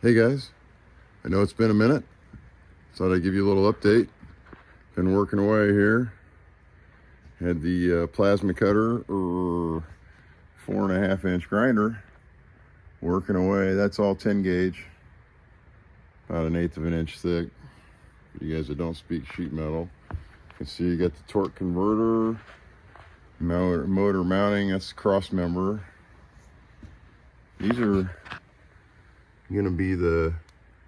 Hey guys, I know it's been a minute. Thought I'd give you a little update. Been working away here. Had the plasma cutter or 4.5-inch grinder working away. That's all 10 gauge, about 1/8 of an inch thick. For you guys that don't speak sheet metal, you can see you got the torque converter, motor mounting. That's the cross member. These are going to be the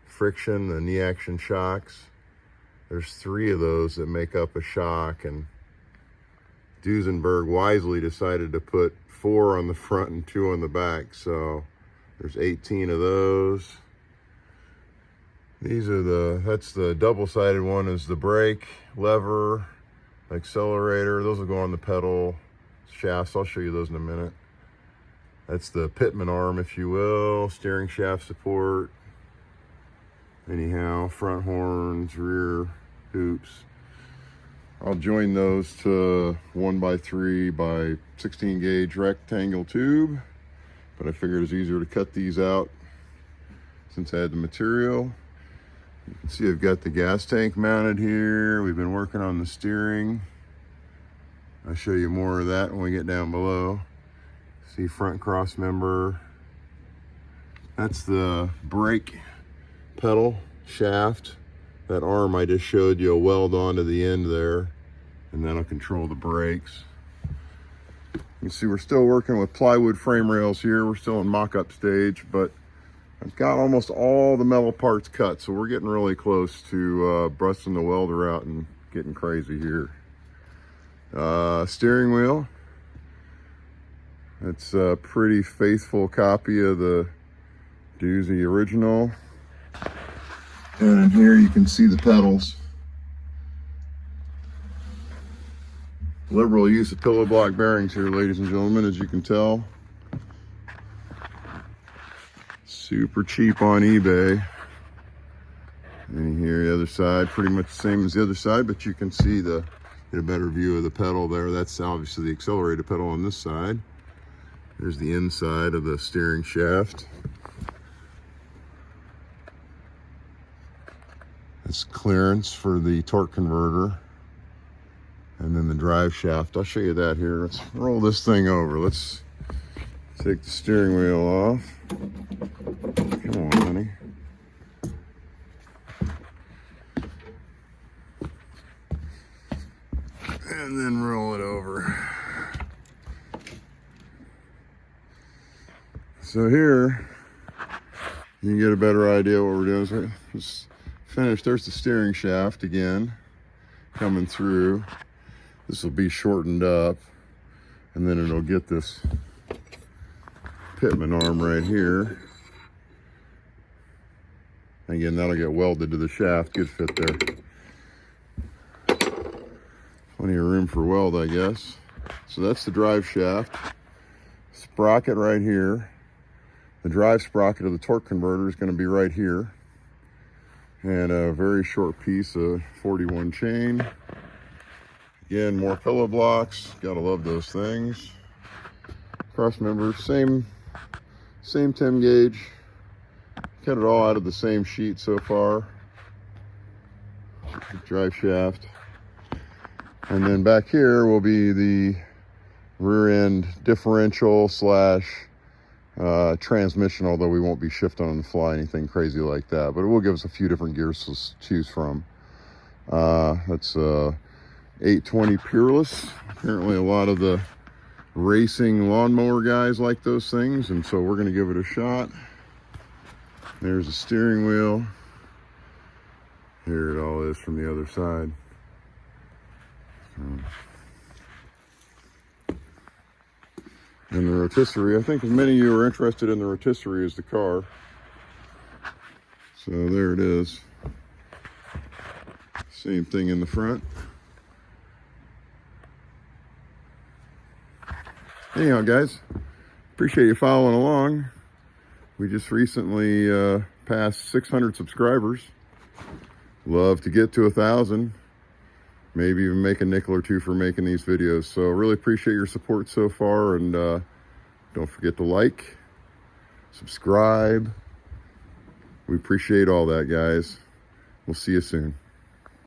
friction, the knee action shocks. There's 3 of those that make up a shock, and Duesenberg wisely decided to put 4 on the front and 2 on the back, so there's 18 of those. These are that's the double-sided one, is the brake lever, accelerator. Those will go on the pedal shafts. I'll show you those in a minute. That's the pitman arm, if you will, steering shaft support. Anyhow, front horns, rear hoops. I'll join those to 1x3 by 16 gauge rectangle tube, but I figured it's easier to cut these out since I had the material. You can see I've got the gas tank mounted here. We've been working on the steering. I'll show you more of that when we get down below. See, front cross member. That's the brake pedal shaft. That arm I just showed you, a weld onto the end there, and that'll control the brakes. You can see we're still working with plywood frame rails here. We're still in mock-up stage, but I've got almost all the metal parts cut, so we're getting really close to busting the welder out and getting crazy here. Steering wheel. It's a pretty faithful copy of the Doozy original. And in here you can see the pedals. Liberal use of pillow block bearings here, ladies and gentlemen, as you can tell. Super cheap on eBay. And here the other side, pretty much the same as the other side, but you can see get a better view of the pedal there. That's obviously the accelerator pedal on this side. There's the inside of the steering shaft. That's clearance for the torque converter. And then the drive shaft. I'll show you that here. Let's roll this thing over. Let's take the steering wheel off. Come on, honey. And then roll it over. So here, you can get a better idea what we're doing. So just finished. There's the steering shaft again, coming through. This will be shortened up, and then it'll get this pitman arm right here. Again, that'll get welded to the shaft. Good fit there. Plenty of room for weld, I guess. So that's the drive shaft. Sprocket right here. The drive sprocket of the torque converter is going to be right here. And a very short piece of 41 chain. Again, more pillow blocks. Gotta love those things. Cross member, same 10 gauge. Cut it all out of the same sheet so far. Drive shaft. And then back here will be the rear end differential slash transmission, although we won't be shifting on the fly, anything crazy like that, but it will give us a few different gears to choose from. That's 820 Peerless. Apparently a lot of the racing lawnmower guys like those things, and so we're going to give it a shot. There's the steering wheel. Here it all is from the other side. And the rotisserie, I think as many of you are interested in the rotisserie as the car. So there it is. Same thing in the front. Anyhow, guys, appreciate you following along. We just recently passed 600 subscribers. Love to get to 1,000. Maybe even make a nickel or two for making these videos. So really appreciate your support so far, and don't forget to like, subscribe, We appreciate all that, guys. We'll see you soon.